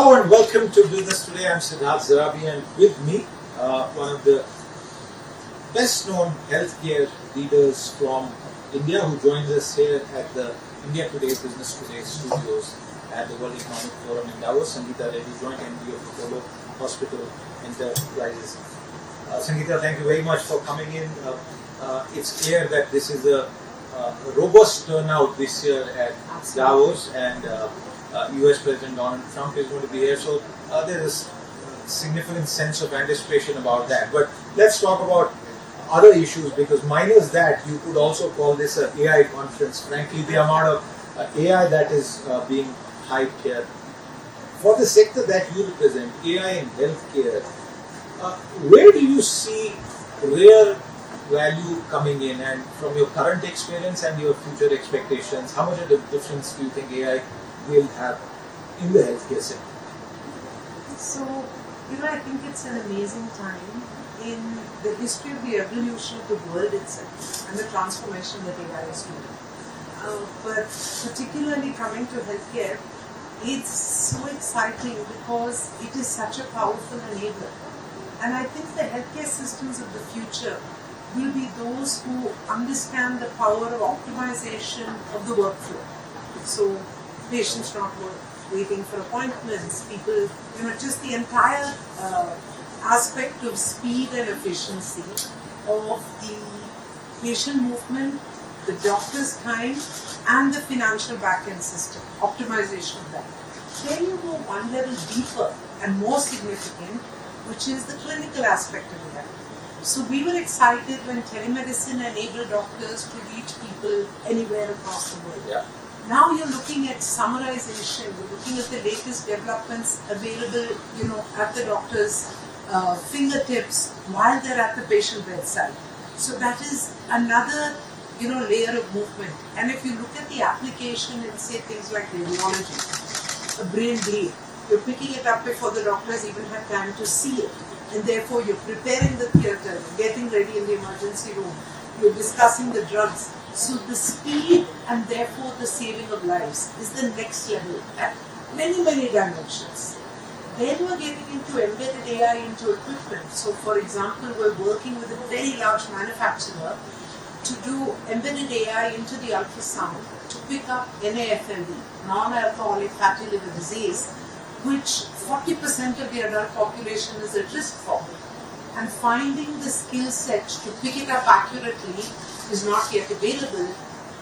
Hello and welcome to Business Today. I'm Siddharth Zarabi, and with me, one of the best known healthcare leaders from India who joins us here at the India Today Business Today studios at the World Economic Forum in Davos. Sangeeta Reddy, Joint MD of Apollo Hospital Enterprises. Sangeeta, thank you very much for coming in. It's clear that this is a robust turnout this year at Davos, and US President Donald Trump is going to be here, so there's a significant sense of anticipation about that. But let's talk about other issues, because minus that, you could also call this an AI conference. Frankly, the amount of AI that is being hyped here. For the sector that you represent, AI in healthcare, where do you see real value coming in, and from your current experience and your future expectations, how much of a difference do you think AI will have in the healthcare sector? So, I think it's an amazing time in the history of the evolution of the world itself and the transformation that AI is doing. But particularly coming to healthcare, it's so exciting because it is such a powerful enabler. And I think the healthcare systems of the future will be those who understand the power of optimization of the workflow. So patients not waiting for appointments, people, just the entire aspect of speed and efficiency of the patient movement, the doctor's time, and the financial back-end system, optimization of that. Then you go one level deeper and more significant, which is the clinical aspect of that. So we were excited when telemedicine enabled doctors to reach people anywhere across the world. Yeah. Now you're looking at summarization, you're looking at the latest developments available, at the doctor's fingertips while they're at the patient bedside. So that is another, layer of movement. And if you look at the application in, say, things like radiology, a brain bleed, you're picking it up before the doctor has even had time to see it. And therefore, you're preparing the theatre, getting ready in the emergency room, you're discussing the drugs. So the speed and therefore the saving of lives is the next level at many, many dimensions. Then we're getting into embedded AI into equipment. So for example, we're working with a very large manufacturer to do embedded AI into the ultrasound to pick up NAFLD, non-alcoholic fatty liver disease, which 40% of the adult population is at risk for. And finding the skill set to pick it up accurately is not yet available.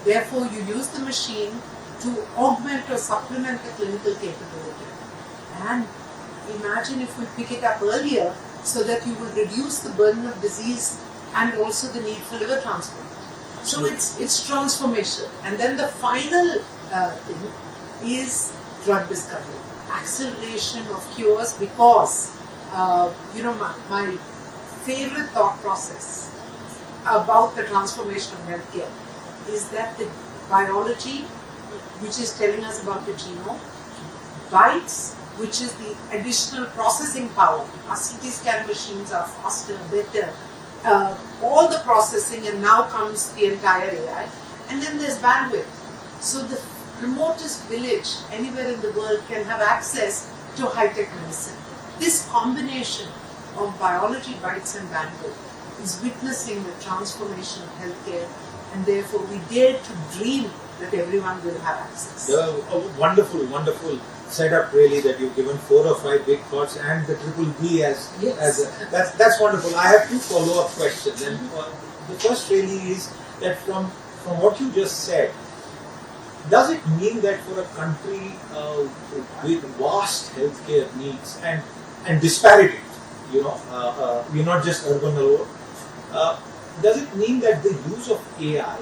Therefore, you use the machine to augment or supplement the clinical capability. And imagine if we pick it up earlier so that you will reduce the burden of disease and also the need for liver transplant. So it's transformation. And then the final thing is drug discovery. Acceleration of cures, because my favorite thought process about the transformation of healthcare is that the biology, which is telling us about the genome, bytes, which is the additional processing power. Our CT scan machines are faster, better, all the processing, and now comes the entire AI. And then there's bandwidth. So the remotest village anywhere in the world can have access to high-tech medicine. This combination of biology, bytes, and bandwidth is witnessing the transformation of healthcare, and therefore we dare to dream that everyone will have access. A wonderful setup, really, that you've given 4 or 5 big thoughts and the triple B as that's wonderful. I have 2 follow-up questions, and the first really is that from what you just said, does it mean that for a country with vast healthcare needs and disparity, we're not just urban alone, does it mean that the use of AI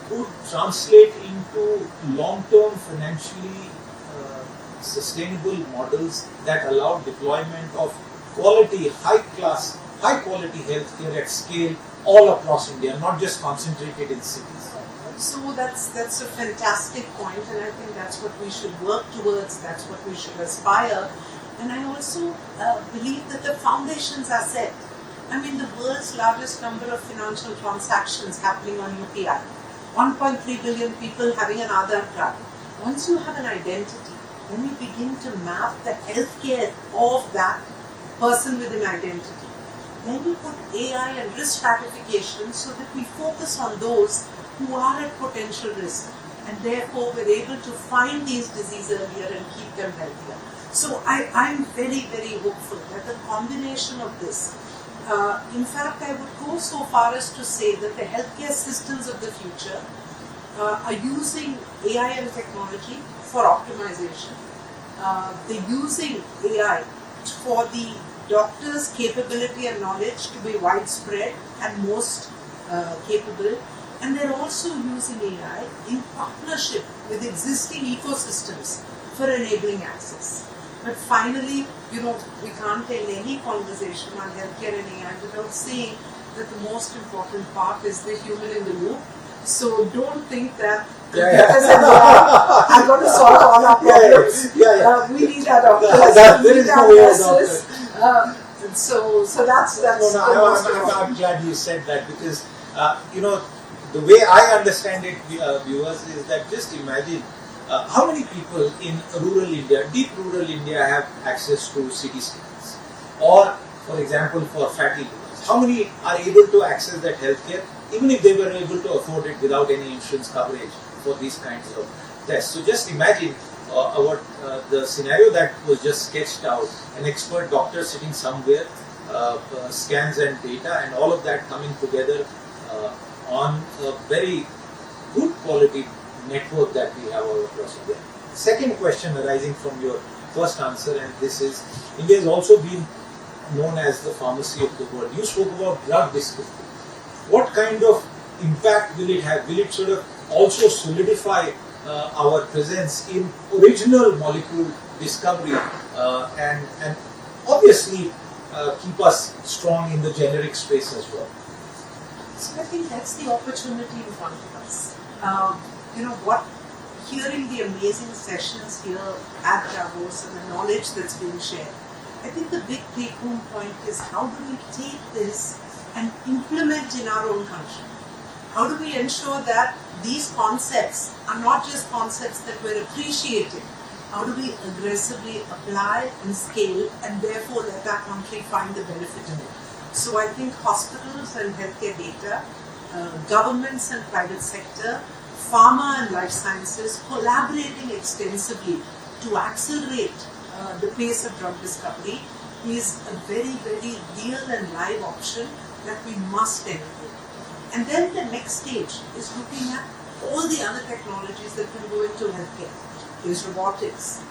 could translate into long-term financially sustainable models that allow deployment of high quality healthcare at scale all across India, not just concentrated in cities? So that's a fantastic point, and I think that's what we should work towards, that's what we should aspire. And I also believe that the foundations are set. I mean, the world's largest number of financial transactions happening on UPI, 1.3 billion people having an Aadhaar card. Once you have an identity, when we begin to map the healthcare of that person with an identity, then we put AI and risk stratification so that we focus on those who are at potential risk, and therefore we're able to find these diseases earlier and keep them healthier. So I'm very, very hopeful that the combination of this, in fact, I would go so far as to say that the healthcare systems of the future are using AI and technology for optimization. They're using AI for the doctor's capability and knowledge to be widespread and most capable. And they're also using AI in partnership with existing ecosystems for enabling access. But finally, we can't end any conversation on healthcare and AI without saying that the most important part is the human in the loop. So don't think that because I'm going to solve all our problems. We need our doctors. We need our nurses. So that's I'm glad you said that, because the way I understand it, viewers, is that just imagine how many people in rural India, deep rural India, have access to CT scans, or for example for fatty livers. How many are able to access that healthcare, even if they were able to afford it without any insurance coverage for these kinds of tests? So just imagine the scenario that was just sketched out, an expert doctor sitting somewhere, scans and data and all of that coming together on a very good quality network that we have all across India. Second question arising from your first answer, and this is, India has also been known as the pharmacy of the world. You spoke about drug discovery. What kind of impact will it have? Will it sort of also solidify our presence in original molecule discovery and obviously keep us strong in the generic space as well? So I think that's the opportunity in front of us. Hearing the amazing sessions here at Davos and the knowledge that's being shared, I think the big take-home point is, how do we take this and implement in our own country? How do we ensure that these concepts are not just concepts that we're appreciating? How do we aggressively apply and scale and therefore let our country find the benefit in it? So I think hospitals and healthcare data, governments and private sector, pharma and life sciences collaborating extensively to accelerate the pace of drug discovery is a very, very real and live option that we must enable. And then the next stage is looking at all the other technologies that can go into healthcare. There's robotics,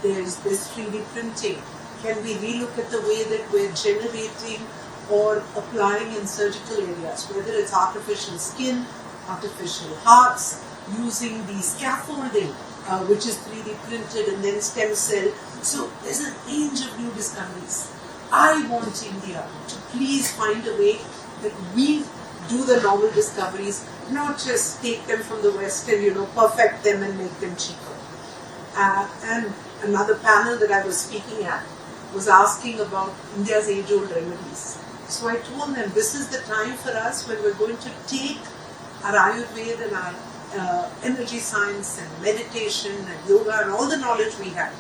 there's 3D printing. Can we relook at the way that we're generating or applying in surgical areas, whether it's artificial skin, artificial hearts, using the scaffolding, which is 3D printed, and then stem cell. So there's a range of new discoveries. I want India to please find a way that we do the novel discoveries, not just take them from the West and perfect them and make them cheaper. And another panel that I was speaking at was asking about India's age-old remedies. So I told them, this is the time for us when we're going to take our Ayurveda and our energy science and meditation and yoga and all the knowledge we have,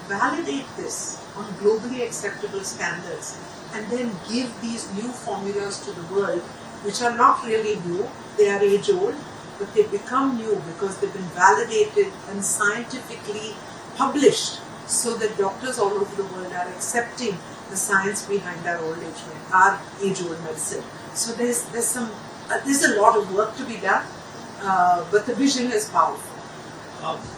validate this on globally acceptable standards, and then give these new formulas to the world, which are not really new, they are age-old, but they become new because they've been validated and scientifically published, so that doctors all over the world are accepting the science behind our age-old medicine. So there's a lot of work to be done, but the vision is powerful.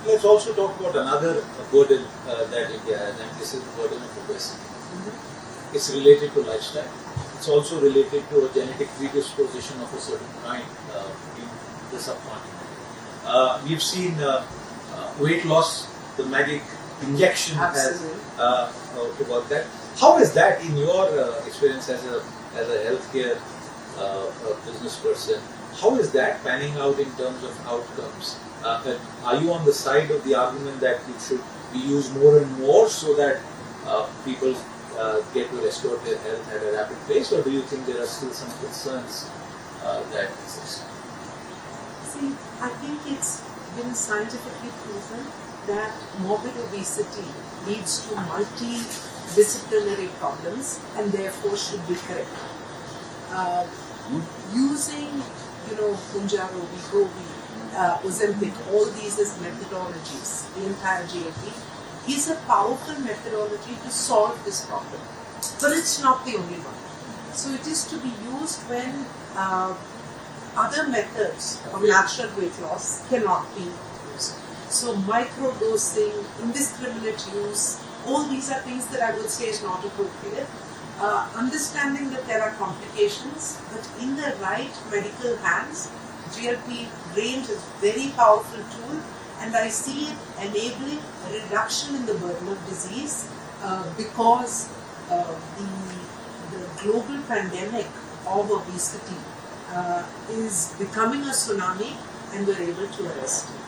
Let's also talk about another burden that India has, and this is the burden of obesity. Mm-hmm. It's related to lifestyle. It's also related to a genetic predisposition of a certain kind in the subcontinent. We've seen weight loss, the magic injection has about that. How is that in your experience as a healthcare business person? How is that panning out in terms of outcomes? Are you on the side of the argument that it should be used more and more so that people get to restore their health at a rapid pace, or do you think there are still some concerns that exist? See, I think it's been scientifically proven that morbid obesity leads to multidisciplinary problems and therefore should be corrected. Using, Punjaro, Wegovy, Ozempic, all these as methodologies, the entire GLP, is a powerful methodology to solve this problem. But it's not the only one. So it is to be used when other methods of natural weight loss cannot be used. So microdosing, indiscriminate use, all these are things that I would say is not appropriate. Understanding that there are complications, but in the right medical hands, GLP range is a very powerful tool, and I see it enabling a reduction in the burden of disease because the global pandemic of obesity is becoming a tsunami, and we're able to arrest it.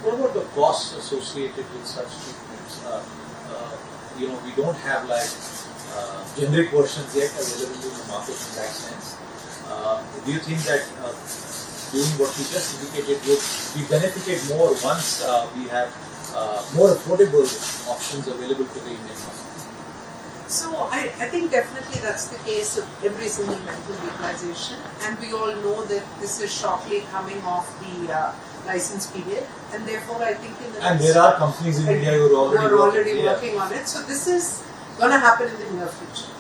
What about the costs associated with such treatments? We don't have generic versions yet available in the market in that sense. Do you think that doing what we just indicated would be benefited more once we have more affordable options available to the Indian market? So I think definitely that's the case of every single medical legalization, and we all know that this is shortly coming off the license period, and therefore I think in the and there are companies in India who are already working on it. So this is going to happen in the near future.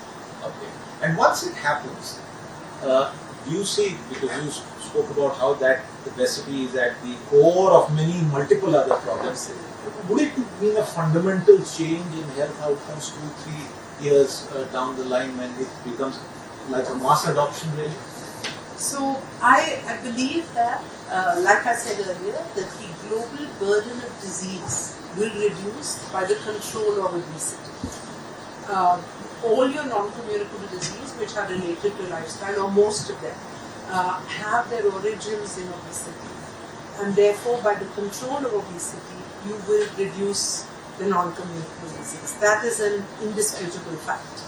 Okay. And once it happens, do you see, because you spoke about how that the obesity is at the core of multiple other problems, would it mean a fundamental change in health outcomes 2-3 years down the line when it becomes like a mass adoption really? So I believe that, like I said earlier, that the global burden of disease will reduce by the control of obesity. All your non-communicable disease which are related to lifestyle, or most of them, have their origins in obesity. And therefore, by the control of obesity, you will reduce the non-communicable disease. That is an indisputable fact.